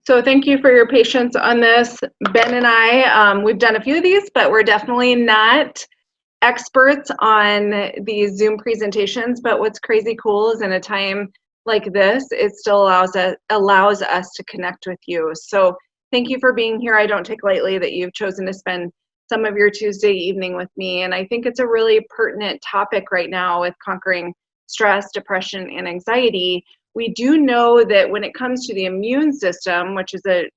So thank you for your patience on this. Ben and I, we've done a few of these, but we're definitely not experts on these Zoom presentations. But what's crazy cool is in a time like this, it still allows us to connect with you. So thank you for being here. I don't take lightly that you've chosen to spend some of your Tuesday evening with me. And I think it's a really pertinent topic right now with conquering stress, depression, and anxiety. We do know that when it comes to the immune system, which is a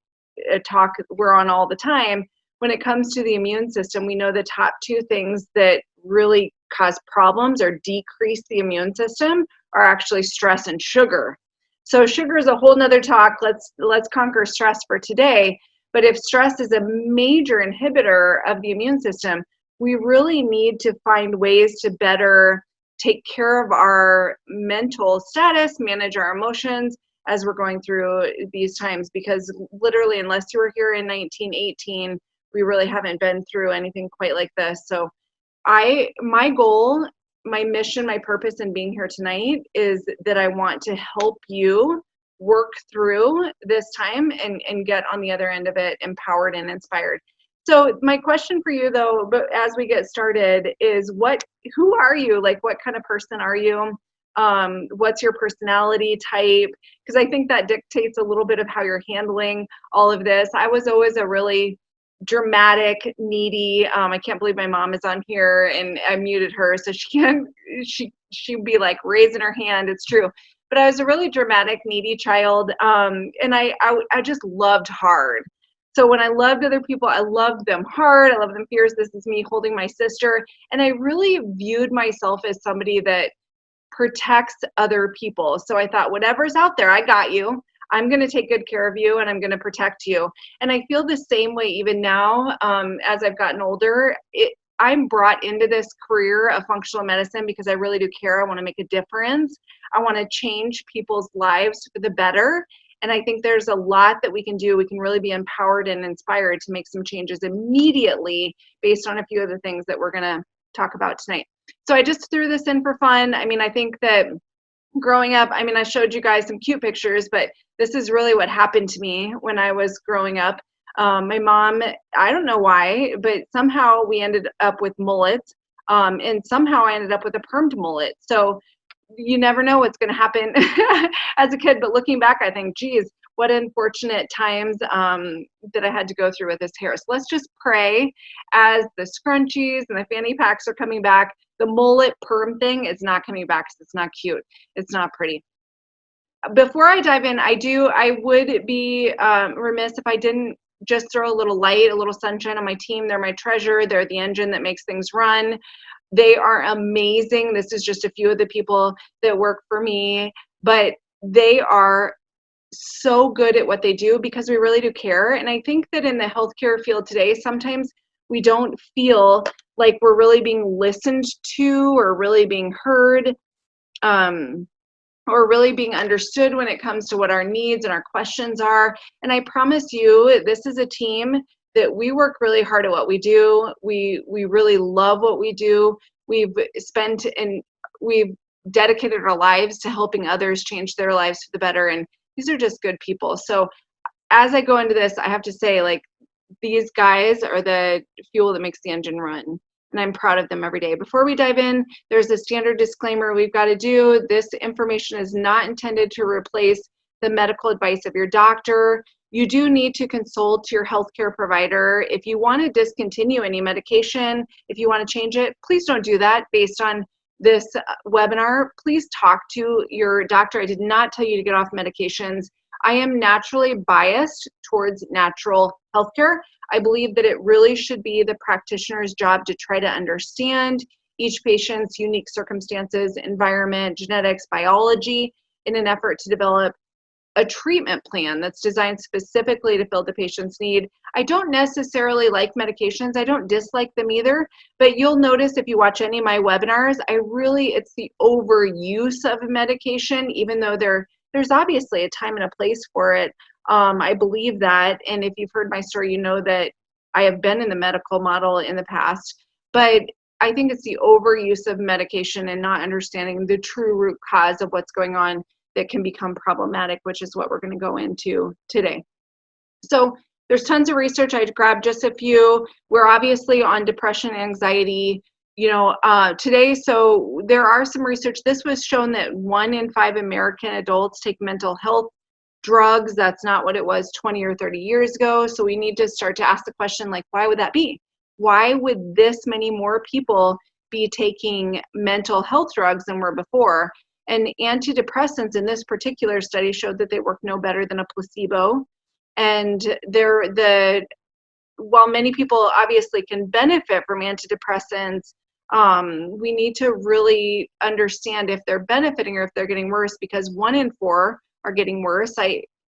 talk we're on all the time, when it comes to the immune system, we know the top two things that really cause problems or decrease the immune system are actually stress and sugar. So sugar is a whole nother talk. Let's conquer stress for today. But if stress is a major inhibitor of the immune system, we really need to find ways to better take care of our mental status, manage our emotions as we're going through these times, because literally, unless you were here in 1918, we really haven't been through anything quite like this. So my goal, my mission, my purpose in being here tonight is that I want to help you work through this time and get on the other end of it empowered and inspired. So my question for you though, but as we get started, is who are you? Like, what kind of person are you? What's your personality type? Because I think that dictates a little bit of how you're handling all of this. I was always a really dramatic, needy. I can't believe my mom is on here, and I muted her so she'd be like raising her hand. It's true. But I was a really dramatic, needy child, and I just loved hard. So when I loved other people, I loved them hard. I loved them fierce. This is me holding my sister. And I really viewed myself as somebody that protects other people. So I thought, whatever's out there, I got you. I'm going to take good care of you and I'm going to protect you. And I feel the same way even now as I've gotten older. I'm brought into this career of functional medicine because I really do care. I want to make a difference. I want to change people's lives for the better. And I think there's a lot that we can do. We can really be empowered and inspired to make some changes immediately based on a few of the things that we're going to talk about tonight. So I just threw this in for fun. I mean, I think that growing up, I mean, I showed you guys some cute pictures, but this is really what happened to me when I was growing up. My mom, I don't know why, but somehow we ended up with mullets, and somehow I ended up with a permed mullet. So you never know what's going to happen as a kid. But looking back, I think, geez, what unfortunate times that I had to go through with this hair. So let's just pray as the scrunchies and the fanny packs are coming back. The mullet perm thing is not coming back because it's not cute. It's not pretty. Before I dive in, I would be remiss if I didn't just throw a little light, a little sunshine on my team. They're my treasure. They're the engine that makes things run. They are amazing. This is just a few of the people that work for me, but they are so good at what they do because we really do care. And I think that in the healthcare field today, sometimes we don't feel like we're really being listened to or really being heard, or really being understood when it comes to what our needs and our questions are. And I promise you, this is a team that we work really hard at what we do. We really love what we do. We've dedicated our lives to helping others change their lives for the better. And these are just good people. So as I go into this, I have to say, like, these guys are the fuel that makes the engine run. And I'm proud of them every day. Before we dive in, there's a standard disclaimer we've got to do. This information is not intended to replace the medical advice of your doctor. You do need to consult your healthcare provider. If you want to discontinue any medication, if you want to change it, please don't do that based on this webinar. Please talk to your doctor. I did not tell you to get off medications. I am naturally biased towards natural healthcare. I believe that it really should be the practitioner's job to try to understand each patient's unique circumstances, environment, genetics, biology, in an effort to develop a treatment plan that's designed specifically to fill the patient's need. I don't necessarily like medications. I don't dislike them either, but you'll notice if you watch any of my webinars, it's the overuse of medication, even though there's obviously a time and a place for it. I believe that, and if you've heard my story, you know that I have been in the medical model in the past, but I think it's the overuse of medication and not understanding the true root cause of what's going on that can become problematic, which is what we're going to go into today. So there's tons of research. I grabbed just a few. We're obviously on depression and anxiety, today. So there are some research. This was shown that 1 in 5 American adults take mental health drugs. That's not what it was 20 or 30 years ago. So we need to start to ask the question, like, why would that be? Why would this many more people be taking mental health drugs than were before? And antidepressants in this particular study showed that they work no better than a placebo. And while many people obviously can benefit from antidepressants, we need to really understand if they're benefiting or if they're getting worse, because 1 in 4 are getting worse.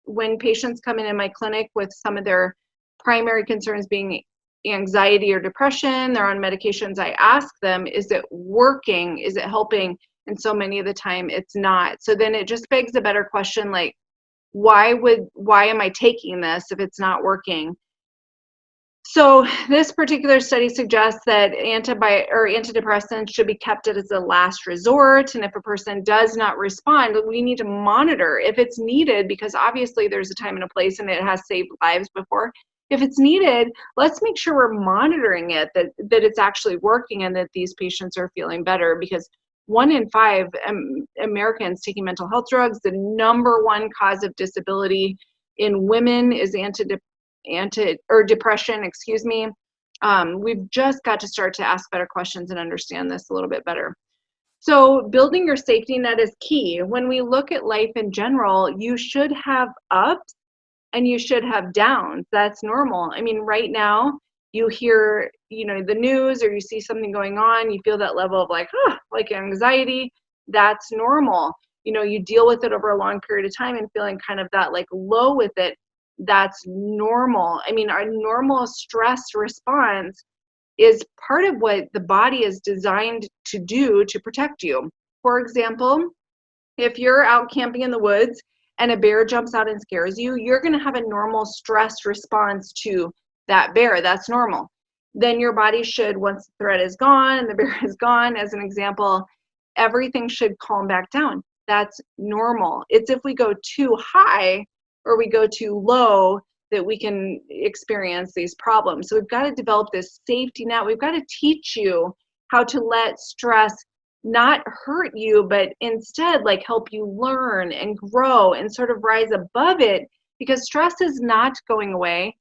When patients come in my clinic with some of their primary concerns being anxiety or depression, they're on medications, I ask them, is it working? Is it helping? And so many of the time it's not. So then it just begs a better question, like, why am I taking this if it's not working? So this particular study suggests that antidepressants should be kept as a last resort. And if a person does not respond, we need to monitor if it's needed, because obviously there's a time and a place and it has saved lives before. If it's needed, let's make sure we're monitoring it, that it's actually working and that these patients are feeling better, because 1 in 5 Americans taking mental health drugs, the #1 cause of disability in women is depression, excuse me. We've just got to start to ask better questions and understand this a little bit better. So building your safety net is key. When we look at life in general, you should have ups and you should have downs. That's normal. I mean, right now you hear, the news, or you see something going on, you feel that level of like anxiety. That's normal. You deal with it over a long period of time and feeling kind of that like low with it. That's normal. I mean, our normal stress response is part of what the body is designed to do to protect you. For example, if you're out camping in the woods and a bear jumps out and scares you, you're going to have a normal stress response to that bear. That's normal. Then your body should, once the threat is gone and the bear is gone, as an example, everything should calm back down. That's normal. It's if we go too high or we go too low that we can experience these problems. So we've got to develop this safety net. We've got to teach you how to let stress not hurt you, but instead like help you learn and grow and sort of rise above it, because stress is not going away.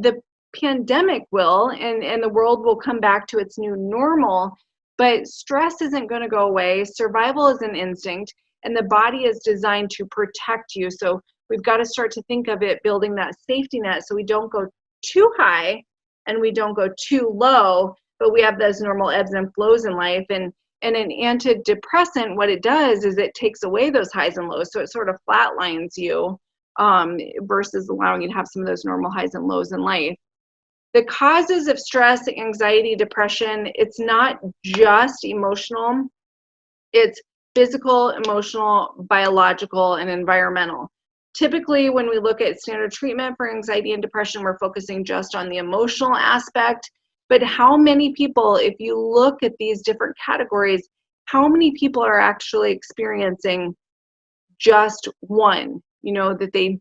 The pandemic will, and the world will come back to its new normal, but stress isn't going to go away. Survival is an instinct, and the body is designed to protect you. So we've got to start to think of it building that safety net so we don't go too high and we don't go too low, but we have those normal ebbs and flows in life. And an antidepressant, what it does is it takes away those highs and lows. So it sort of flatlines you versus allowing you to have some of those normal highs and lows in life. The causes of stress, anxiety, depression, it's not just emotional. It's physical, emotional, biological, and environmental. Typically, when we look at standard treatment for anxiety and depression, we're focusing just on the emotional aspect. But how many people, if you look at these different categories, how many people are actually experiencing just one, that they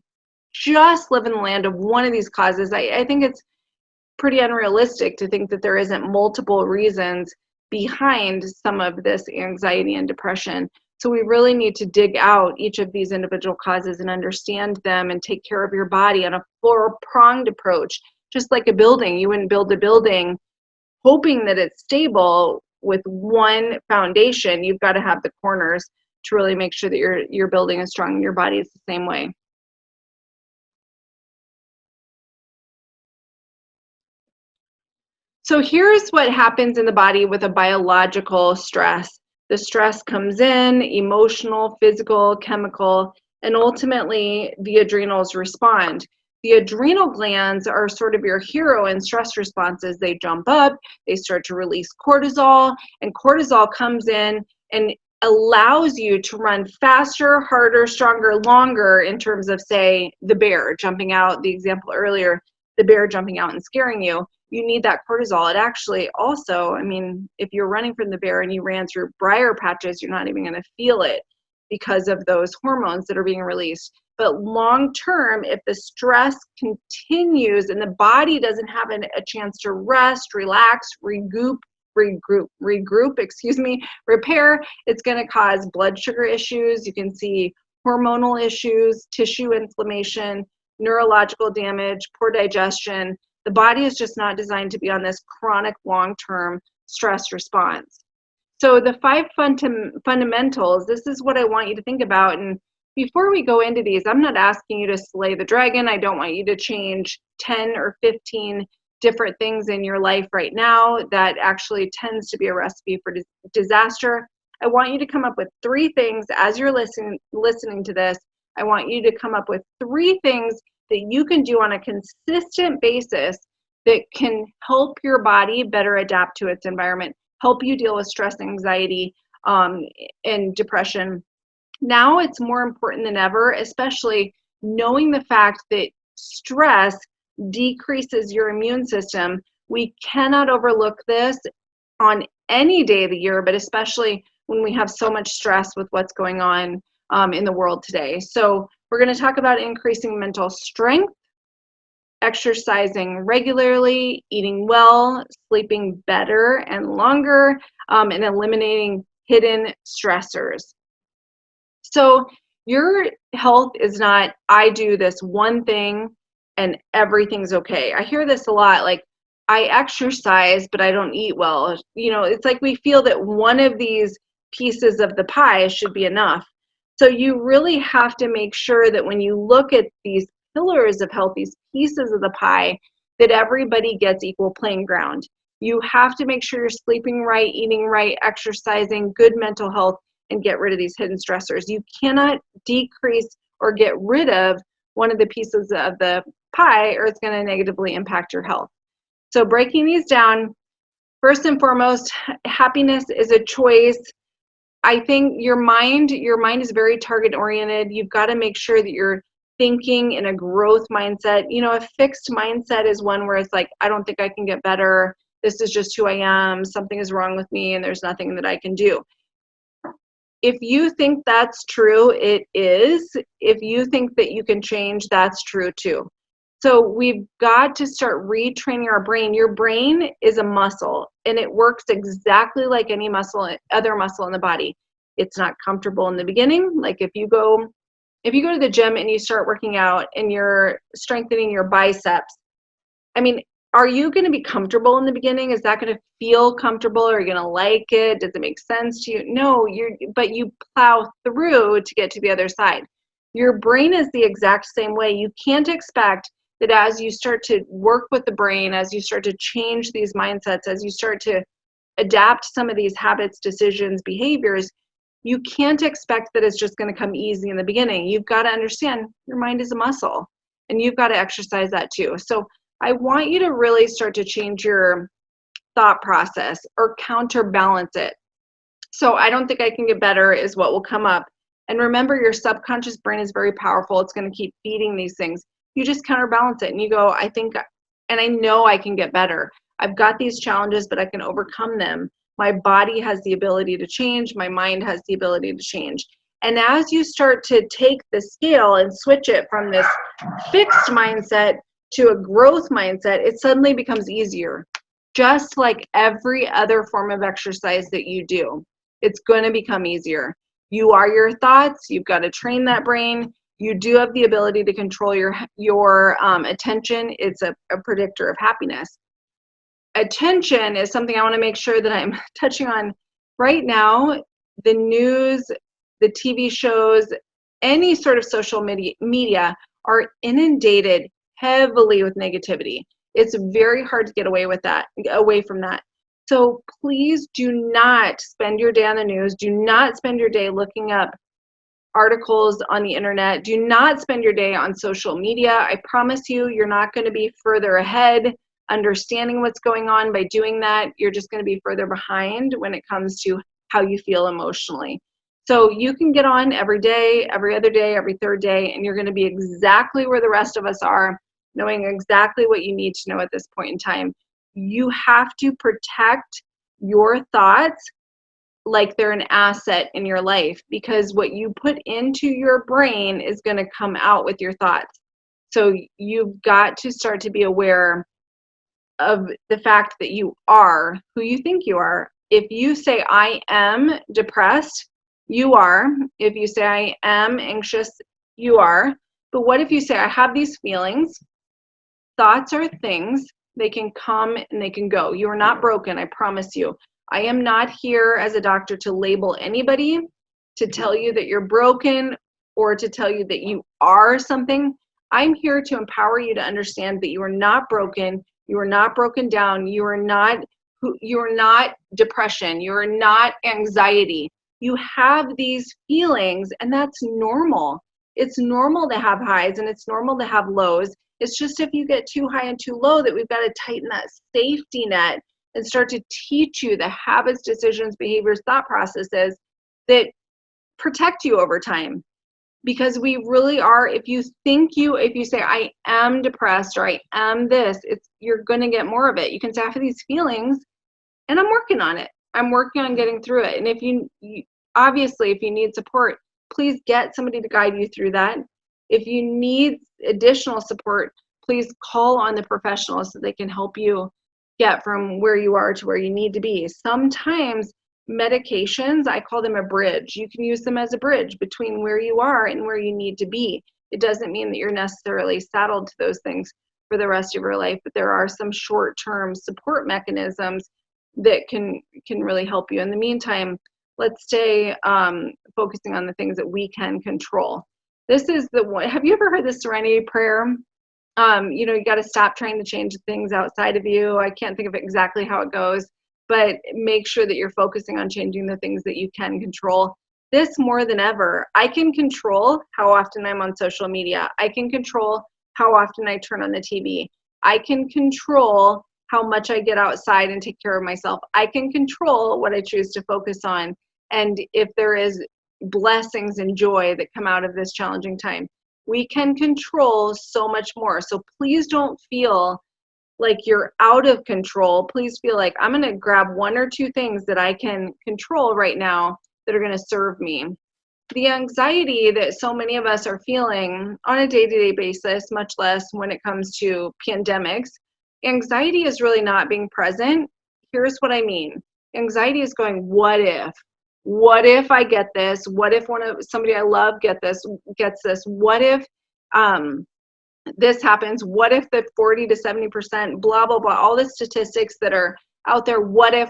just live in the land of one of these causes? I think it's pretty unrealistic to think that there isn't multiple reasons behind some of this anxiety and depression. So we really need to dig out each of these individual causes and understand them and take care of your body on a four-pronged approach. Just like a building, you wouldn't build a building hoping that it's stable with one foundation. You've got to have the corners to really make sure that your building is strong, and your body is the same way. So here's what happens in the body with a biological stress. The stress comes in, emotional, physical, chemical, and ultimately the adrenals respond. The adrenal glands are sort of your hero in stress responses. They jump up, they start to release cortisol, and cortisol comes in and allows you to run faster, harder, stronger, longer, in terms of, say, the bear jumping out, the example earlier, the bear jumping out and scaring you. You need that cortisol. It actually also, I mean, if you're running from the bear and you ran through briar patches, you're not even going to feel it because of those hormones that are being released. But long term, if the stress continues and the body doesn't have a chance to rest, relax, regroup, repair, it's going to cause blood sugar issues. You can see hormonal issues, tissue inflammation, neurological damage, poor digestion. The body is just not designed to be on this chronic long-term stress response. So the 5 fundamentals, this is what I want you to think about. And before we go into these, I'm not asking you to slay the dragon. I don't want you to change 10 or 15 different things in your life right now. That actually tends to be a recipe for disaster. I want you to come up with 3 things as you're listening to this. I want you to come up with 3 things that you can do on a consistent basis that can help your body better adapt to its environment, help you deal with stress, anxiety, and depression. Now it's more important than ever, especially knowing the fact that stress decreases your immune system. We cannot overlook this on any day of the year, but especially when we have so much stress with what's going on in the world today. So we're going to talk about increasing mental strength, exercising regularly, eating well, sleeping better and longer, and eliminating hidden stressors. So your health is not, I do this one thing and everything's okay. I hear this a lot, like, I exercise, but I don't eat well. You know, it's like we feel that one of these pieces of the pie should be enough. So you really have to make sure that when you look at these pillars of health, these pieces of the pie, that everybody gets equal playing ground. You have to make sure you're sleeping right, eating right, exercising, good mental health, and get rid of these hidden stressors. You cannot decrease or get rid of one of the pieces of the pie, or it's going to negatively impact your health. So breaking these down, first and foremost, happiness is a choice. I think your mind is very target oriented. You've got to make sure that you're thinking in a growth mindset. You know, a fixed mindset is one where it's like, I don't think I can get better. This is just who I am. Something is wrong with me and there's nothing that I can do. If you think that's true, it is. If you think that you can change, that's true too. So we've got to start retraining our brain. Your brain is a muscle and it works exactly like any other muscle in the body. It's not comfortable in the beginning. Like if you go to the gym and you start working out and you're strengthening your biceps, I mean, are you going to be comfortable in the beginning? Is that going to feel comfortable? Are you going to like it? Does it make sense to you? No, but you plow through to get to the other side. Your brain is the exact same way. You can't expect that as you start to work with the brain, as you start to change these mindsets, as you start to adapt some of these habits, decisions, behaviors, you can't expect that it's just going to come easy in the beginning. You've got to understand your mind is a muscle and you've got to exercise that too. So I want you to really start to change your thought process or counterbalance it. So I don't think I can get better is what will come up. And remember, your subconscious brain is very powerful. It's going to keep feeding these things. You just counterbalance it and you go, I think, and I know I can get better. I've got these challenges, but I can overcome them. My body has the ability to change. My mind has the ability to change. And as you start to take the scale and switch it from this fixed mindset to a growth mindset, it suddenly becomes easier. Just like every other form of exercise that you do, it's going to become easier. You are your thoughts. You've got to train that brain. You do have the ability to control your attention. It's a predictor of happiness. Attention is something I want to make sure that I'm touching on right now. The news, the TV shows, any sort of social media are inundated heavily with negativity. It's very hard to get away from that. So please do not spend your day on the news. Do not spend your day looking up articles on the internet. Do not spend your day on social media. I promise you, you're not going to be further ahead understanding what's going on by doing that. You're just going to be further behind when it comes to how you feel emotionally. So you can get on every day, every other day, every third day, and you're going to be exactly where the rest of us are, knowing exactly what you need to know at this point in time. You have to protect your thoughts like they're an asset in your life, because what you put into your brain is going to come out with your thoughts. So you've got to start to be aware of the fact that you are who you think you are. If you say, I am depressed, you are. If you say, I am anxious, you are. But what if you say, I have these feelings? Thoughts are things. They can come and they can go. You are not broken, I promise you. I am not here as a doctor to label anybody, to tell you that you're broken, or to tell you that you are something. I'm here to empower you to understand that you are not broken. You are not broken down. You are not depression. You are not anxiety. You have these feelings, and that's normal. It's normal to have highs and it's normal to have lows. It's just if you get too high and too low that we've got to tighten that safety net and start to teach you the habits, decisions, behaviors, thought processes that protect you over time. Because we really are, if you say, I am depressed or I am this, you're going to get more of it. You can say, I have these feelings and I'm working on it. I'm working on getting through it. And if you obviously, if you need support, please get somebody to guide you through that. If you need additional support, please call on the professionals so they can help you get from where you are to where you need to be. Sometimes medications, I call them a bridge. You can use them as a bridge between where you are and where you need to be. It doesn't mean that you're necessarily saddled to those things for the rest of your life, but there are some short-term support mechanisms that can really help you. In the meantime, let's stay focusing on the things that we can control. This is the one. Have you ever heard the Serenity Prayer? You got to stop trying to change things outside of you. I can't think of exactly how it goes, but make sure that you're focusing on changing the things that you can control. This more than ever, I can control how often I'm on social media. I can control how often I turn on the TV. I can control how much I get outside and take care of myself. I can control what I choose to focus on. And if there is blessings and joy that come out of this challenging time, we can control so much more. So please don't feel like you're out of control. Please feel like I'm going to grab one or two things that I can control right now that are going to serve me. The anxiety that so many of us are feeling on a day-to-day basis, much less when it comes to pandemics, anxiety is really not being present. Here's what I mean. Anxiety is going, what if? What if I get this? What if somebody I love gets this? What if this happens? What if the 40 to 70%, blah, blah, blah, all the statistics that are out there, what if?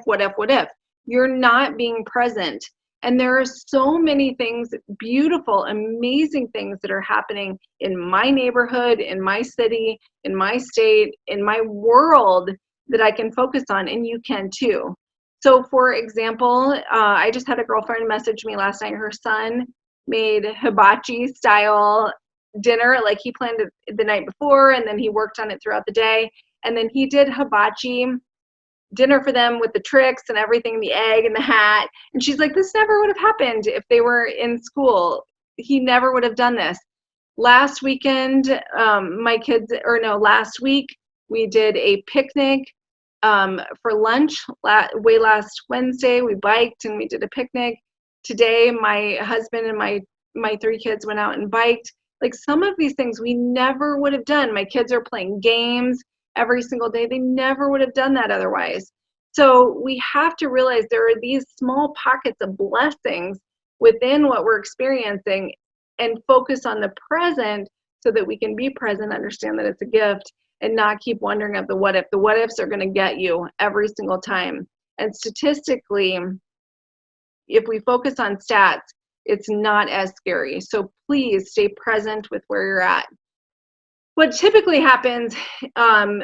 You're not being present. And there are so many things, beautiful, amazing things that are happening in my neighborhood, in my city, in my state, in my world that I can focus on, and you can too. So for example, I just had a girlfriend message me last night. Her son made hibachi style dinner. Like he planned it the night before and then he worked on it throughout the day. And then he did hibachi dinner for them with the tricks and everything, the egg and the hat. And she's like, this never would have happened if they were in school. He never would have done this. Last weekend, last week, we did a picnic for lunch. Last Wednesday, we biked and we did a picnic. Today, my husband and my three kids went out and biked. Like some of these things we never would have done. My kids are playing games every single day. They never would have done that otherwise. So we have to realize there are these small pockets of blessings within what we're experiencing and focus on the present so that we can be present, understand that it's a gift, and not keep wondering of the what if. The what ifs are going to get you every single time. And statistically, if we focus on stats, it's not as scary. So please stay present with where you're at. What typically happens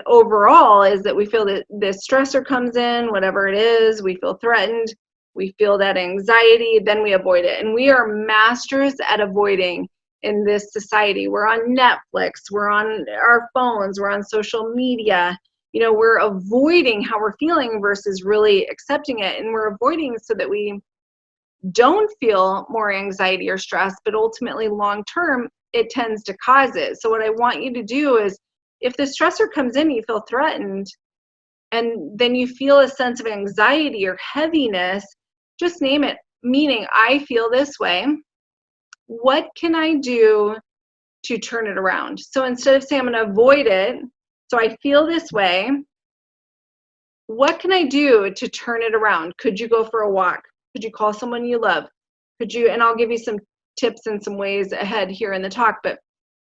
overall is that we feel that this stressor comes in, whatever it is, we feel threatened, we feel that anxiety, then we avoid it. And we are masters at avoiding in this society. We're on Netflix, we're on our phones, we're on social media. We're avoiding how we're feeling versus really accepting it. And we're avoiding so that we don't feel more anxiety or stress, but ultimately long-term, it tends to cause it. So what I want you to do is, if the stressor comes in, you feel threatened, and then you feel a sense of anxiety or heaviness, Just name it. Meaning, I feel this way. What can I do to turn it around? So instead of saying I'm going to avoid it, so I feel this way, what can I do to turn it around? Could you go for a walk? Could you call someone you love? Could you, and I'll give you some tips and some ways ahead here in the talk, but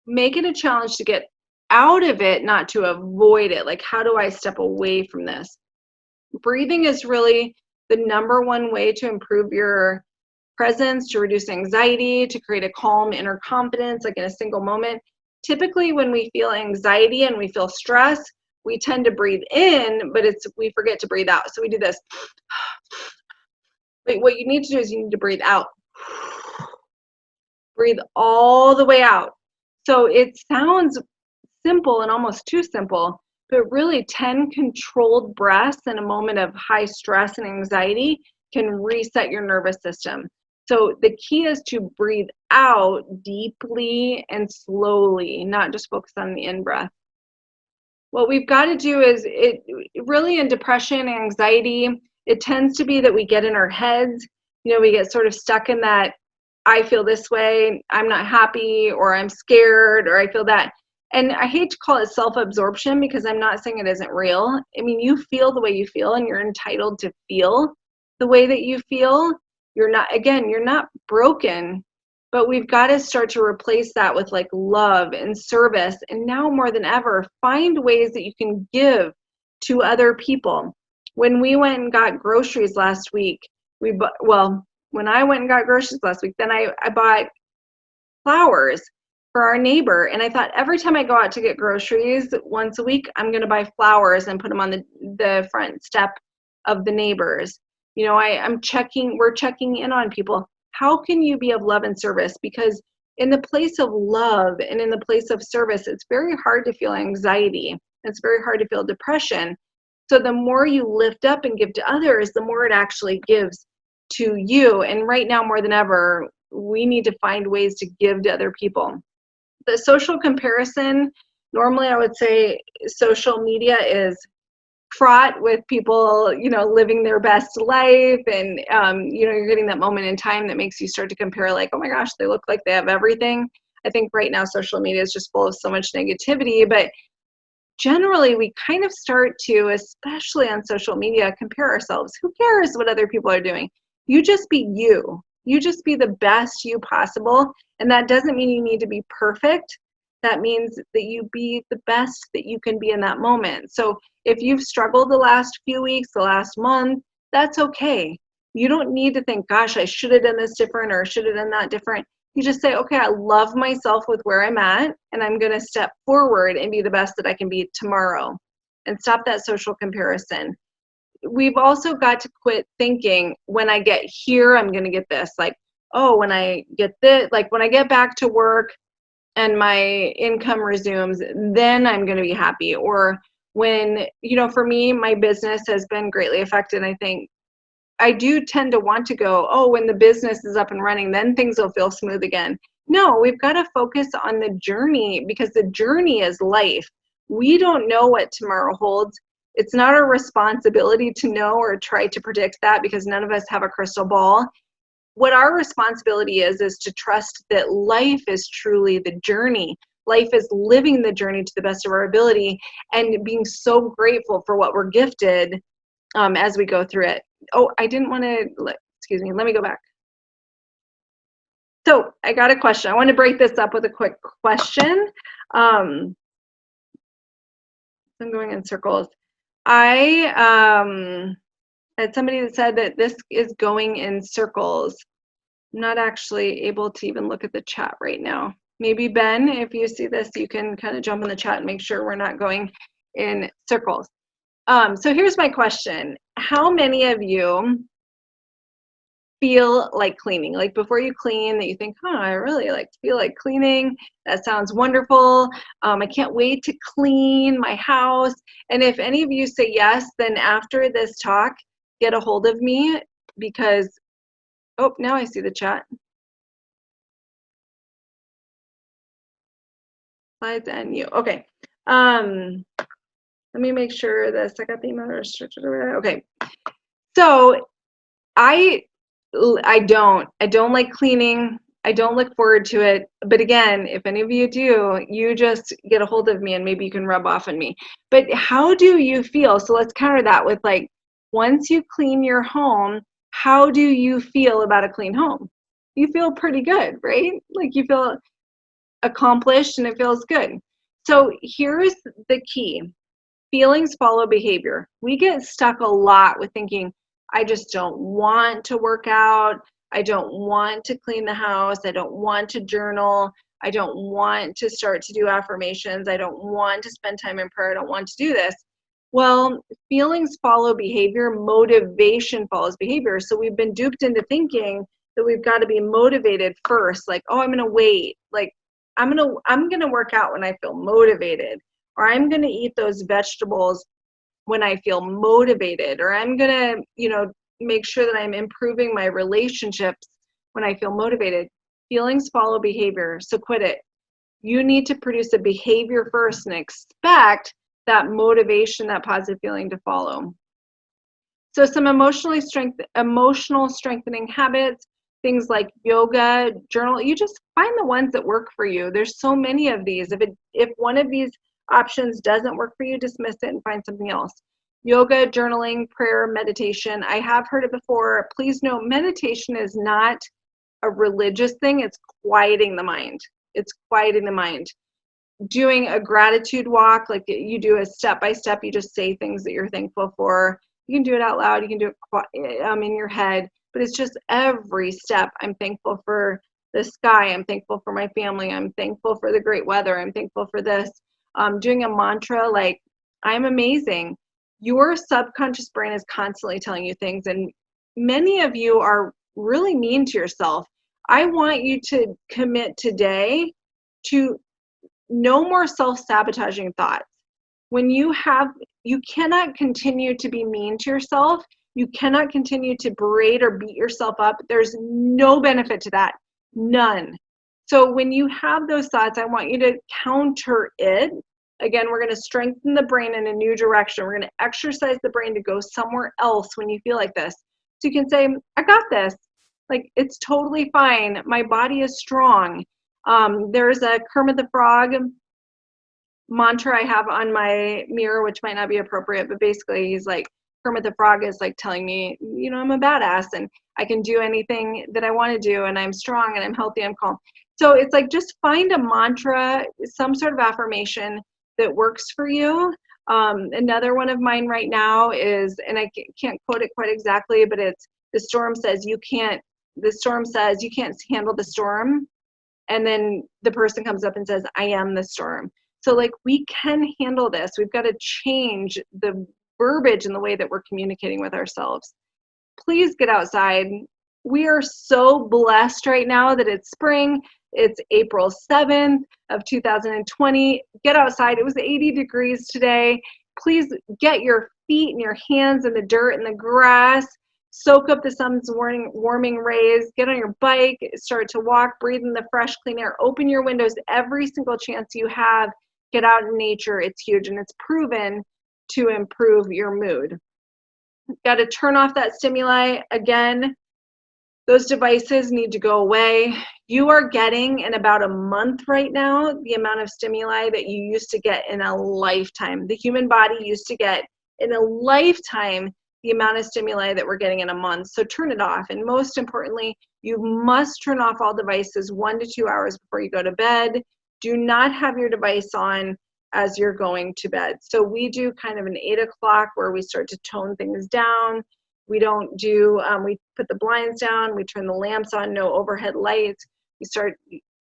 make it a challenge to get out of it, not to avoid it. Like, how do I step away from this? Breathing is really the #1 way to improve your presence, to reduce anxiety, to create a calm inner confidence, like in a single moment. Typically, when we feel anxiety and we feel stress, we tend to breathe in, but we forget to breathe out. So we do this. Wait, what you need to do is you need to breathe out. Breathe all the way out. So it sounds simple and almost too simple, but really 10 controlled breaths in a moment of high stress and anxiety can reset your nervous system. So the key is to breathe out deeply and slowly, not just focus on the in-breath. What we've got to do is, really in depression and anxiety, it tends to be that we get in our heads, we get sort of stuck in that, I feel this way, I'm not happy, or I'm scared, or I feel that. And I hate to call it self-absorption because I'm not saying it isn't real. I mean, you feel the way you feel and you're entitled to feel the way that you feel. You're not broken, but we've got to start to replace that with like love and service. And now more than ever, find ways that you can give to other people. When we went and got groceries last week, when I went and got groceries last week, then I bought flowers for our neighbor. And I thought every time I go out to get groceries once a week, I'm going to buy flowers and put them on the front step of the neighbors. We're checking in on people. How can you be of love and service? Because in the place of love and in the place of service, it's very hard to feel anxiety. It's very hard to feel depression. So the more you lift up and give to others, the more it actually gives to you. And right now, more than ever, we need to find ways to give to other people. The social comparison, normally I would say social media is fraught with people, living their best life. And, you're getting that moment in time that makes you start to compare, like, oh my gosh, they look like they have everything. I think right now social media is just full of so much negativity, but generally we kind of start to, especially on social media, compare ourselves. Who cares what other people are doing? You just be you. You just be the best you possible. And that doesn't mean you need to be perfect. That means that you be the best that you can be in that moment. So if you've struggled the last few weeks, the last month, that's okay. You don't need to think, gosh, I should have done this different or should have done that different. You just say, okay, I love myself with where I'm at, and I'm going to step forward and be the best that I can be tomorrow, and stop that social comparison. We've also got to quit thinking, when I get here, I'm going to get this. Like, oh, when I get this, like when I get back to work and my income resumes, then I'm going to be happy. Or when, for me, my business has been greatly affected. I think I do tend to want to go, oh, when the business is up and running, then things will feel smooth again. No, we've got to focus on the journey, because the journey is life. We don't know what tomorrow holds. It's not our responsibility to know or try to predict that, because none of us have a crystal ball. What our responsibility is to trust that life is truly the journey. Life is living the journey to the best of our ability and being so grateful for what we're gifted as we go through it. Oh, I didn't want to, excuse me, let me go back. So I got a question. I want to break this up with a quick question. I'm going in circles. I had somebody that said that this is going in circles. I'm not actually able to even look at the chat right now. Maybe Ben, if you see this, you can kind of jump in the chat and make sure we're not going in circles. So here's my question. How many of you feel like cleaning? Like before you clean, that you think, I really feel like cleaning. That sounds wonderful. I can't wait to clean my house. And if any of you say yes, then after this talk, get a hold of me, because, oh, now I see the chat. Slides and you. Okay. Let me make sure this. I got the email restricted. Okay. So I I don't like cleaning. I don't look forward to it. But again, if any of you do, you just get a hold of me and maybe you can rub off on me. But how do you feel? So let's counter that with like, once you clean your home, how do you feel about a clean home? You feel pretty good, right? Like you feel accomplished and it feels good. So here's the key. Feelings follow behavior. We get stuck a lot with thinking, I just don't want to work out. I don't want to clean the house. I don't want to journal. I don't want to start to do affirmations. I don't want to spend time in prayer. I don't want to do this. Well, feelings follow behavior. Motivation follows behavior. So we've been duped into thinking that we've got to be motivated first. Like, oh, I'm going to wait. Like, I'm going to work out when I feel motivated. Or I'm going to eat those vegetables when I feel motivated, or I'm going to, make sure that I'm improving my relationships when I feel motivated. Feelings follow behavior, so quit it. You need to produce a behavior first and expect that motivation, that positive feeling to follow. So some emotional strengthening habits, things like yoga, journal, you just find the ones that work for you. There's so many of these. If one of these options doesn't work for you, dismiss it and find something else. Yoga, journaling, prayer, meditation. I have heard it before. Please note, meditation is not a religious thing. It's quieting the mind. It's quieting the mind. Doing a gratitude walk, like you do a step-by-step, you just say things that you're thankful for. You can do it out loud. You can do it in your head. But it's just every step. I'm thankful for the sky. I'm thankful for my family. I'm thankful for the great weather. I'm thankful for this. Doing a mantra like, I'm amazing. Your subconscious brain is constantly telling you things, and many of you are really mean to yourself. I want you to commit today to no more self-sabotaging thoughts. When you cannot continue to be mean to yourself. You cannot continue to berate or beat yourself up. There's no benefit to that. None. So when you have those thoughts, I want you to counter it. Again, we're going to strengthen the brain in a new direction. We're going to exercise the brain to go somewhere else when you feel like this. So you can say, I got this. Like, it's totally fine. My body is strong. There's a Kermit the Frog mantra I have on my mirror, which might not be appropriate, but basically he's like, Kermit the Frog is like telling me, I'm a badass and I can do anything that I want to do and I'm strong and I'm healthy, I'm calm. So it's like, just find a mantra, some sort of affirmation that works for you. Another one of mine right now is, and I can't quote it quite exactly, but it's, the storm says you can't handle the storm. And then the person comes up and says, I am the storm. So like, we can handle this. We've got to change the verbiage in the way that we're communicating with ourselves. Please get outside. We are so blessed right now that it's spring. It's April 7th of 2020. Get outside. It was 80 degrees today. Please get your feet and your hands in the dirt and the grass. Soak up the sun's warming rays. Get on your bike. Start to walk. Breathe in the fresh, clean air. Open your windows every single chance you have. Get out in nature. It's huge, and it's proven to improve your mood. Got to turn off that stimuli. Again, those devices need to go away. You are getting in about a month right now the amount of stimuli that you used to get in a lifetime. The human body used to get in a lifetime the amount of stimuli that we're getting in a month. So turn it off. And most importantly, you must turn off all devices 1 to 2 hours before you go to bed. Do not have your device on as you're going to bed. So we do kind of an 8 o'clock where we start to tone things down. We don't do, we put the blinds down, we turn the lamps on, no overhead lights. We start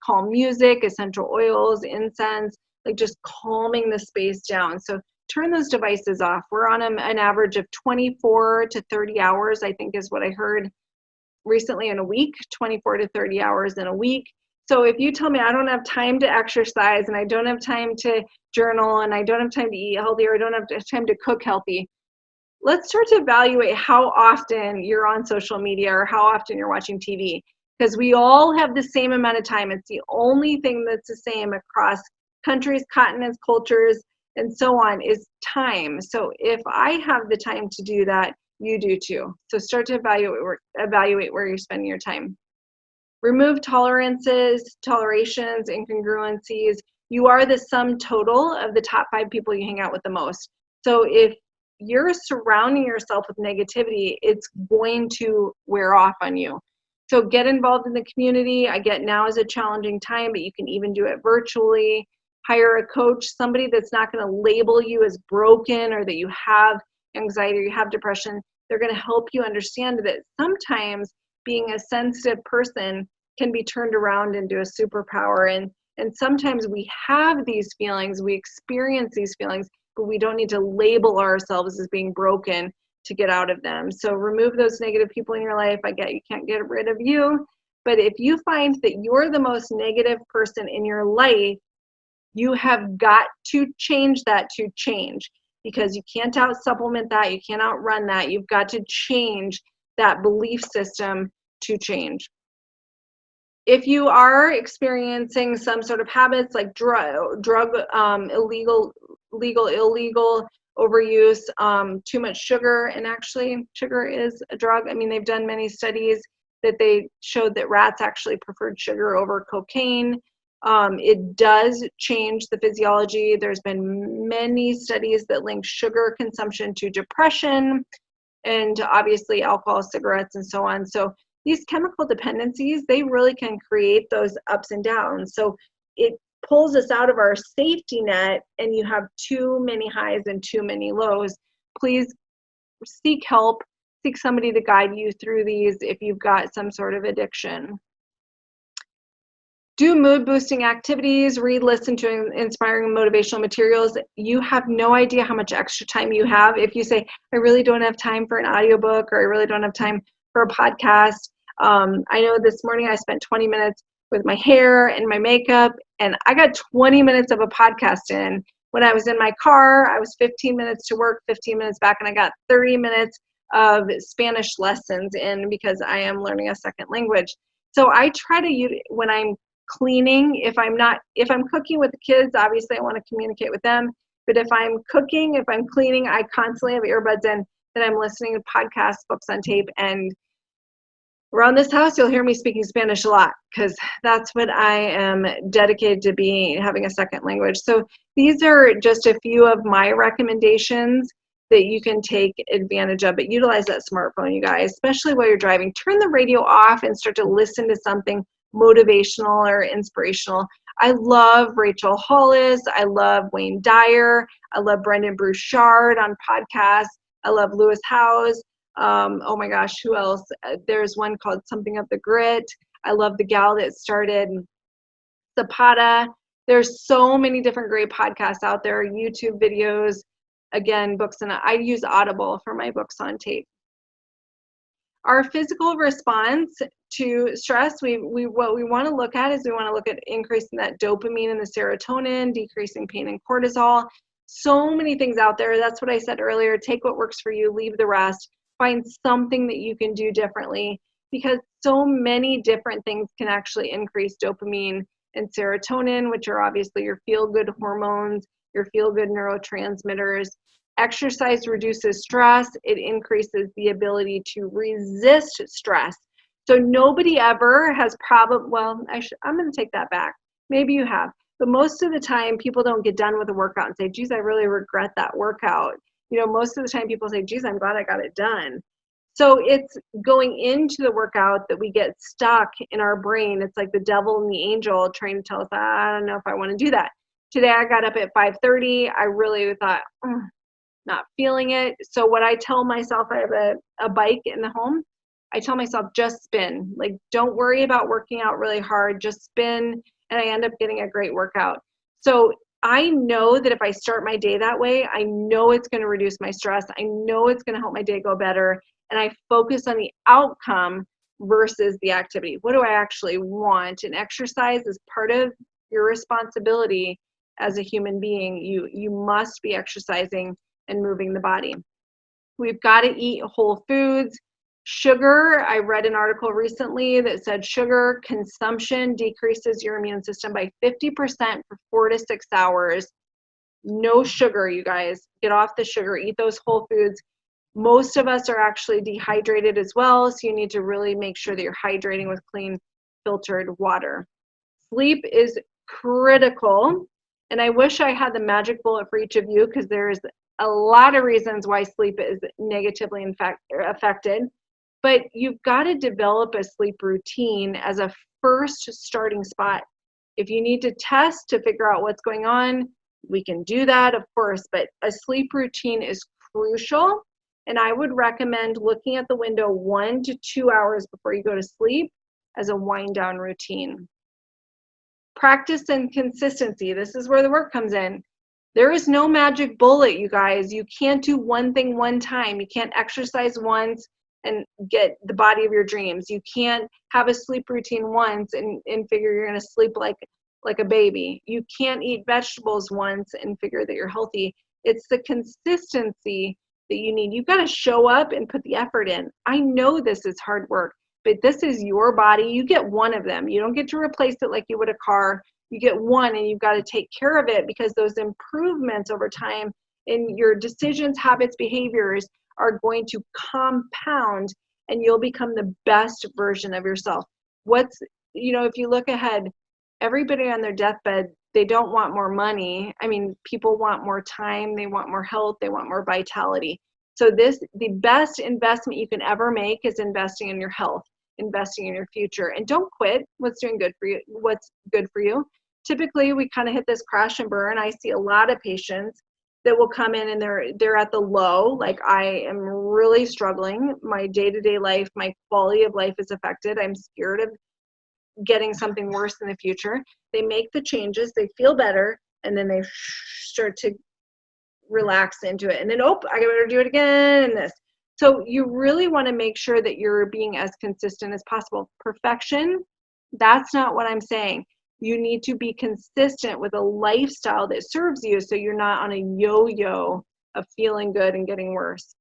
calm music, essential oils, incense, like just calming the space down. So turn those devices off. We're on an average of 24 to 30 hours, I think is what I heard recently in a week, 24 to 30 hours in a week. So if you tell me I don't have time to exercise and I don't have time to journal and I don't have time to eat healthy or I don't have time to cook healthy, let's start to evaluate how often you're on social media or how often you're watching TV, because we all have the same amount of time. It's the only thing that's the same across countries, continents, cultures, and so on is time. So if I have the time to do that, you do too. So start to evaluate where you're spending your time. Remove tolerances, tolerations, incongruencies. You are the sum total of the top 5 people you hang out with the most. So if you're surrounding yourself with negativity, it's going to wear off on you. So get involved in the community. I get now is a challenging time, but you can even do it virtually. Hire a coach, somebody that's not going to label you as broken or that you have anxiety or you have depression. They're going to help you understand that sometimes being a sensitive person can be turned around into a superpower. And sometimes we have these feelings, we experience these feelings, but we don't need to label ourselves as being broken to get out of them. So remove those negative people in your life. I get you can't get rid of you, but if you find that you're the most negative person in your life, you have got to change that to change, because you can't out supplement that, you can't outrun that. You've got to change that belief system to change. If you are experiencing some sort of habits like illegal overuse, too much sugar, and actually sugar is a drug. I mean, they've done many studies that they showed that rats actually preferred sugar over cocaine. It does change the physiology. There's been many studies that link sugar consumption to depression and obviously alcohol, cigarettes, and so on. So these chemical dependencies, they really can create those ups and downs. So it pulls us out of our safety net, and you have too many highs and too many lows. Please seek help, seek somebody to guide you through these if you've got some sort of addiction. Do mood boosting activities, read, listen to inspiring motivational materials. You have no idea how much extra time you have. If you say, I really don't have time for an audiobook, or I really don't have time for a podcast. I know this morning I spent 20 minutes with my hair and my makeup, and I got 20 minutes of a podcast in. When I was in my car, I was 15 minutes to work, 15 minutes back, and I got 30 minutes of Spanish lessons in because I am learning a second language. So I try to, when I'm cleaning, if I'm cooking with the kids, obviously I want to communicate with them. But if I'm cooking, if I'm cleaning, I constantly have earbuds in, that I'm listening to podcasts, books on tape, and around this house, you'll hear me speaking Spanish a lot because that's what I am dedicated to having a second language. So these are just a few of my recommendations that you can take advantage of, but utilize that smartphone, you guys, especially while you're driving. Turn the radio off and start to listen to something motivational or inspirational. I love Rachel Hollis. I love Wayne Dyer. I love Brendan Burchard on podcasts. I love Lewis Howes. Oh my gosh, who else? There's one called Something of the Grit. I love the gal that started Zapata. There's so many different great podcasts out there, YouTube videos, again, books, and I use Audible for my books on tape. Our physical response to stress, what we want to look at is we want to look at increasing that dopamine and the serotonin, decreasing pain and cortisol. So many things out there. That's what I said earlier. Take what works for you, leave the rest. Find something that you can do differently, because so many different things can actually increase dopamine and serotonin, which are obviously your feel-good hormones, your feel-good neurotransmitters. Exercise reduces stress. It increases the ability to resist stress. So nobody ever has I'm going to take that back. Maybe you have. But most of the time, people don't get done with a workout and say, geez, I really regret that workout. Most of the time people say, geez, I'm glad I got it done. So it's going into the workout that we get stuck in our brain. It's like the devil and the angel trying to tell us, I don't know if I want to do that. Today I got up at 5:30. I really thought, not feeling it. So what I tell myself, I have a bike in the home. I tell myself, just spin. Like, don't worry about working out really hard, just spin. And I end up getting a great workout. So I know that if I start my day that way, I know it's going to reduce my stress. I know it's going to help my day go better. And I focus on the outcome versus the activity. What do I actually want? And exercise is part of your responsibility as a human being. You must be exercising and moving the body. We've got to eat whole foods. Sugar, I read an article recently that said sugar consumption decreases your immune system by 50% for 4 to 6 hours. No sugar, you guys. Get off the sugar. Eat those whole foods. Most of us are actually dehydrated as well, so you need to really make sure that you're hydrating with clean filtered water. Sleep is critical, and I wish I had the magic bullet for each of you, because there's a lot of reasons why sleep is negatively affected, but you've got to develop a sleep routine as a first starting spot. If you need to test to figure out what's going on, we can do that, of course, but a sleep routine is crucial, and I would recommend looking at the window 1 to 2 hours before you go to sleep as a wind down routine. Practice and consistency. This is where the work comes in. There is no magic bullet, you guys. You can't do one thing one time. You can't exercise once and get the body of your dreams. You can't have a sleep routine once and figure you're going to sleep like a baby. You can't eat vegetables once and figure that you're healthy. It's the consistency that you need. You've got to show up and put the effort in. I know this is hard work, but this is your body. You get one of them. You don't get to replace it like you would a car. You get one, and you've got to take care of it, because those improvements over time in your decisions, habits, behaviors are going to compound, and you'll become the best version of yourself. If you look ahead, everybody on their deathbed, they don't want more money. I mean, people want more time, they want more health, they want more vitality. So the best investment you can ever make is investing in your health, investing in your future. And don't quit what's good for you. Typically, we kind of hit this crash and burn. I see a lot of patients that will come in and they're at the low, like, I am really struggling. My day-to-day life, my quality of life is affected. I'm scared of getting something worse in the future. They make the changes, they feel better, and then they start to relax into it. And then, I better do it again, and this. So you really want to make sure that you're being as consistent as possible. Perfection, that's not what I'm saying. You need to be consistent with a lifestyle that serves you, so you're not on a yo-yo of feeling good and getting worse.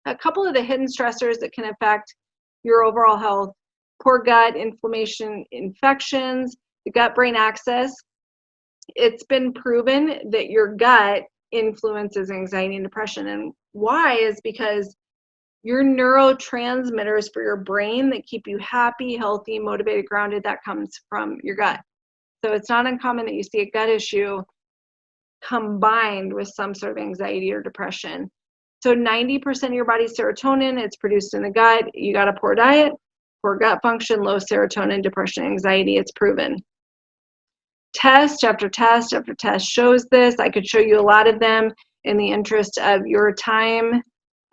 A couple of the hidden stressors that can affect your overall health: poor gut, inflammation, infections, the gut-brain axis. It's been proven that your gut influences anxiety and depression. And why is because your neurotransmitters for your brain that keep you happy, healthy, motivated, grounded, that comes from your gut. So it's not uncommon that you see a gut issue combined with some sort of anxiety or depression. So 90% of your body's serotonin, it's produced in the gut. You got a poor diet, poor gut function, low serotonin, depression, anxiety, it's proven. Test after test after test shows this. I could show you a lot of them in the interest of your time.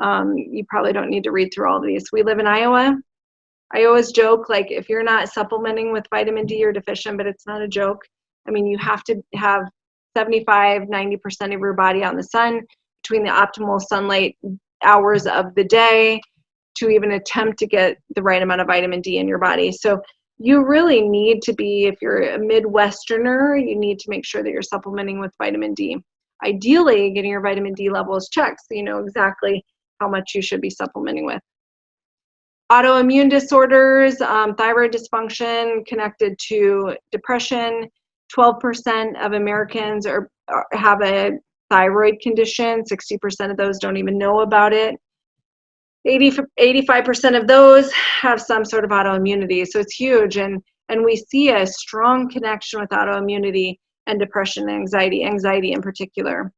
You probably don't need to read through all of these. We live in Iowa. I always joke, like, if you're not supplementing with vitamin D, you're deficient, but it's not a joke. I mean, you have to have 75-90% of your body out in the sun between the optimal sunlight hours of the day to even attempt to get the right amount of vitamin D in your body. So you really need to be, if you're a Midwesterner, you need to make sure that you're supplementing with vitamin D. Ideally, getting your vitamin D levels checked so you know exactly how much you should be supplementing with. Autoimmune disorders, thyroid dysfunction connected to depression. 12% of Americans have a thyroid condition. 60% of those don't even know about it. 85% of those have some sort of autoimmunity. So it's huge. And we see a strong connection with autoimmunity and depression and anxiety in particular.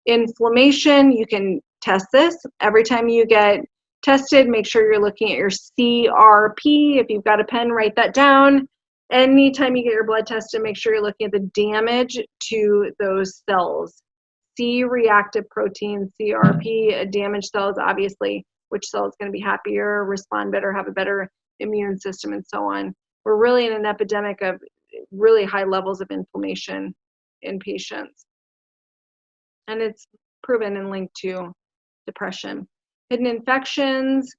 Inflammation, you can test this. Every time you get tested, make sure you're looking at your CRP. If you've got a pen, write that down. Anytime you get your blood tested, make sure you're looking at the damage to those cells. C-reactive protein, CRP, damaged cells, obviously, which cell is going to be happier, respond better, have a better immune system, and so on. We're really in an epidemic of really high levels of inflammation in patients. And it's proven and linked to depression. Hidden infections,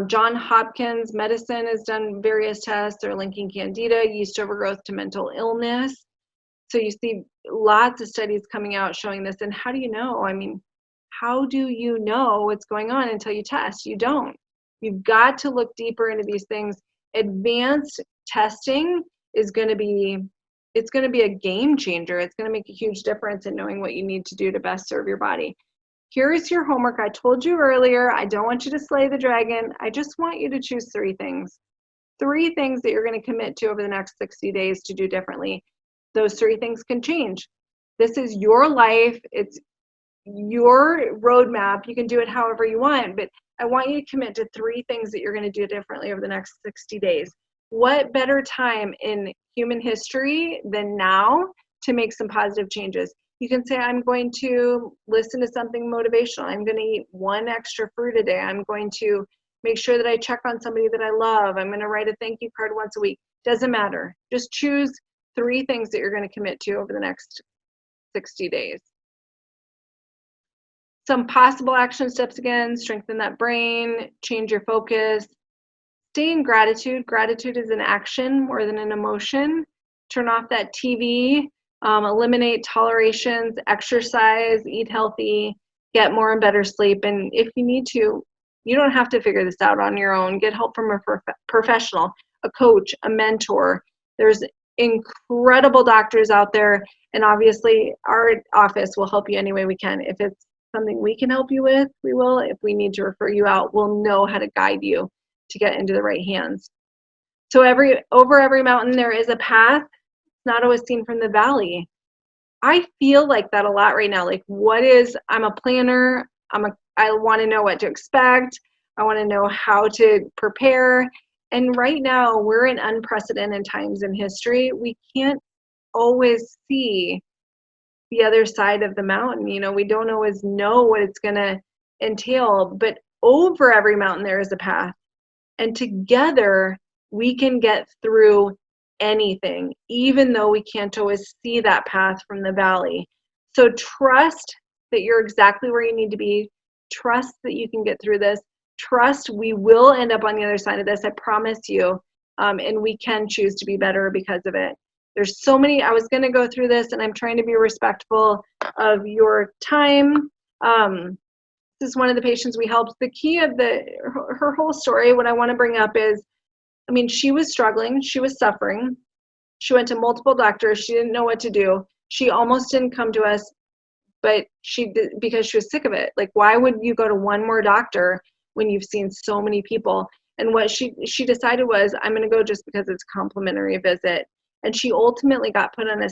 Johns Hopkins Medicine has done various tests. They're linking candida, yeast overgrowth to mental illness. So you see lots of studies coming out showing this. And how do you know? I mean, how do you know what's going on until you test? You don't. You've got to look deeper into these things. Advanced testing is going to be a game changer. It's going to make a huge difference in knowing what you need to do to best serve your body. Here's your homework. I told you earlier, I don't want you to slay the dragon. I just want you to choose 3 things. 3 things that you're going to commit to over the next 60 days to do differently. Those 3 things can change. This is your life. It's your roadmap. You can do it however you want, but I want you to commit to 3 things that you're going to do differently over the next 60 days. What better time in human history than now to make some positive changes? You can say, I'm going to listen to something motivational. I'm going to eat 1 extra fruit a day. I'm going to make sure that I check on somebody that I love. I'm going to write a thank you card once a week. Doesn't matter. Just choose 3 things that you're going to commit to over the next 60 days. Some possible action steps again: strengthen that brain, change your focus, stay in gratitude. Gratitude is an action more than an emotion. Turn off that TV, eliminate tolerations, exercise, eat healthy, get more and better sleep. And if you need to, you don't have to figure this out on your own. Get help from a professional, a coach, a mentor. There's incredible doctors out there, and obviously our office will help you any way we can. If it's something we can help you with, we will. If we need to refer you out, we'll know how to guide you to get into the right hands. So over every mountain there is a path. It's not always seen from the valley. I feel like that a lot right now. Like, I'm a planner. I want to know what to expect. I want to know how to prepare. And right now we're in unprecedented times in history. We can't always see the other side of the mountain. We don't always know what it's going to entail, but over every mountain there is a path. And together we can get through anything, even though we can't always see that path from the valley. So trust that you're exactly where you need to be. Trust that you can get through this. Trust we will end up on the other side of this. I promise you. And we can choose to be better because of it. There's so many. I was going to go through this, and I'm trying to be respectful of your time. This is one of the patients we helped. The key of her whole story, what I want to bring up is, she was struggling. She was suffering. She went to multiple doctors. She didn't know what to do. She almost didn't come to us, but she did, because she was sick of it. Like, why would you go to one more doctor when you've seen so many people? And what she decided was, I'm going to go just because it's a complimentary visit. And she ultimately got put on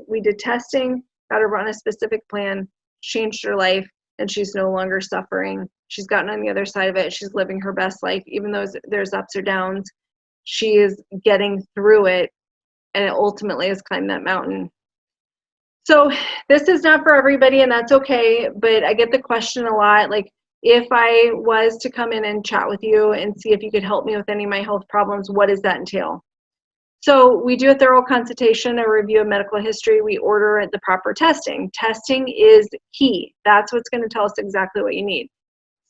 we did testing, got her on a specific plan, changed her life, and she's no longer suffering. She's gotten on the other side of it. She's living her best life. Even though there's ups or downs, she is getting through it, and it ultimately has climbed that mountain. So this is not for everybody, and that's okay, but I get the question a lot, like, if I was to come in and chat with you and see if you could help me with any of my health problems, what does that entail? So we do a thorough consultation, a review of medical history. We order the proper testing. Testing is key. That's what's going to tell us exactly what you need.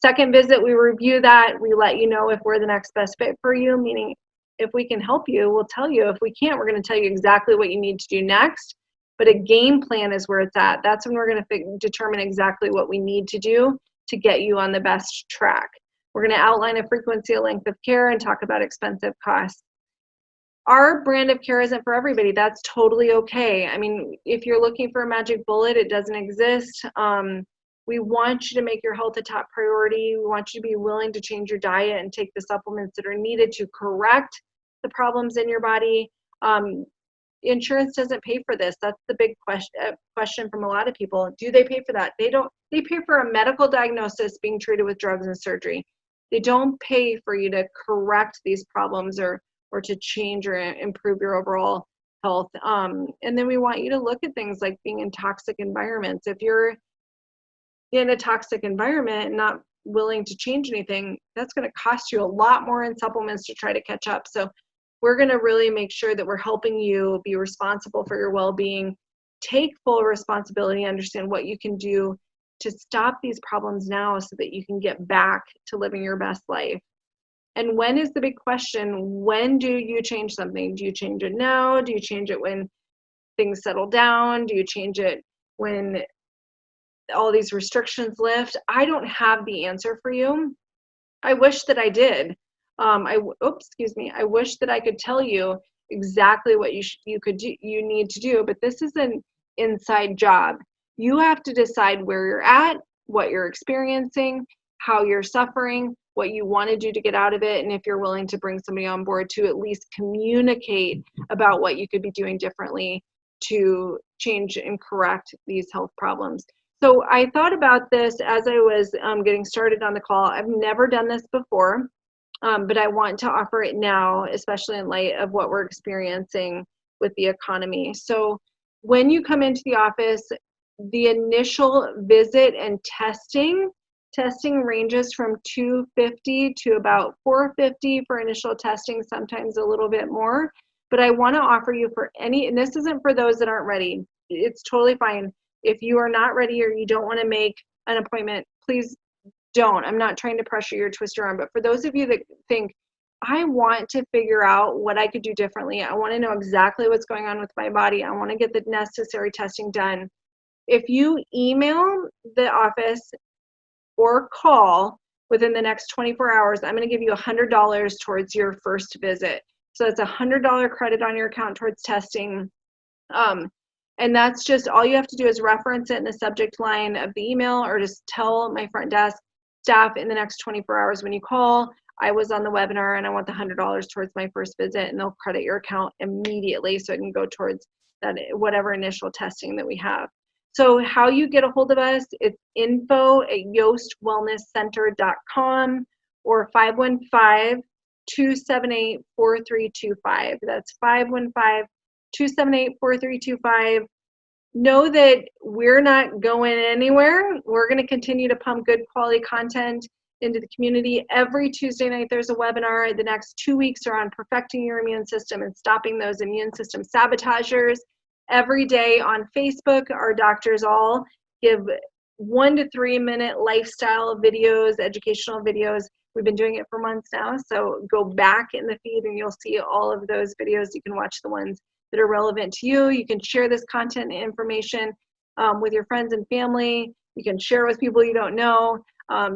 Second visit, we review that. We let you know if we're the next best fit for you, meaning if we can help you, we'll tell you. If we can't, we're going to tell you exactly what you need to do next. But a game plan is where it's at. That's when we're going to determine exactly what we need to do to get you on the best track. We're going to outline a frequency, a length of care, and talk about expensive costs. Our brand of care isn't for everybody. That's totally okay. If you're looking for a magic bullet, it doesn't exist. We want you to make your health a top priority. We want you to be willing to change your diet and take the supplements that are needed to correct the problems in your body. Insurance doesn't pay for this. That's the big question from a lot of people. Do they pay for that? They don't. They pay for a medical diagnosis being treated with drugs and surgery. They don't pay for you to correct these problems or to change or improve your overall health. And then we want you to look at things like being in toxic environments. If you're in a toxic environment and not willing to change anything, that's going to cost you a lot more in supplements to try to catch up. So we're going to really make sure that we're helping you be responsible for your well-being, take full responsibility, understand what you can do to stop these problems now so that you can get back to living your best life. And when is the big question? When do you change something? Do you change it now? Do you change it when things settle down? Do you change it when all these restrictions lift? I don't have the answer for you. I wish that I did. I wish that I could tell you exactly what you need to do, but this is an inside job. You have to decide where you're at, what you're experiencing, how you're suffering, what you want to do to get out of it, and if you're willing to bring somebody on board to at least communicate about what you could be doing differently to change and correct these health problems. So I thought about this as I was getting started on the call. I've never done this before, but I want to offer it now, especially in light of what we're experiencing with the economy. So when you come into the office, the initial visit and testing ranges from $250 to about $450 for initial testing, sometimes a little bit more. But I want to offer you for any, and this isn't for those that aren't ready. It's totally fine. If you are not ready or you don't want to make an appointment, please don't. I'm not trying to pressure you or twist your arm, but for those of you that think, I want to figure out what I could do differently, I want to know exactly what's going on with my body, I want to get the necessary testing done. If you email the office or call within the next 24 hours, I'm going to give you $100 towards your first visit. So it's a $100 credit on your account towards testing. And that's just, all you have to do is reference it in the subject line of the email, or just tell my front desk staff in the next 24 hours when you call, I was on the webinar and I want the $100 towards my first visit, and they'll credit your account immediately so it can go towards that whatever initial testing that we have. So how you get a hold of us, it's info@yostwellnesscenter.com or 515-278-4325. That's 515-278-4325. Know that we're not going anywhere. We're going to continue to pump good quality content into the community. Every Tuesday night there's a webinar. The next 2 weeks are on perfecting your immune system and stopping those immune system sabotagers. Every day on Facebook, our doctors all give 1 to 3 minute lifestyle videos, educational videos. We've been doing it for months now, so go back in the feed and you'll see all of those videos. You can watch the ones that are relevant to you. You can share this content and information with your friends and family. You can share with people you don't know.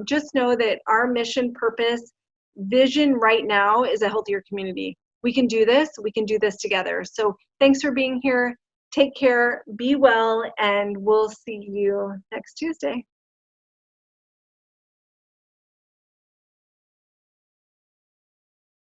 Just know that our mission, purpose, vision right now is a healthier community. We can do this. We can do this together. So thanks for being here. Take care, be well, and we'll see you next Tuesday.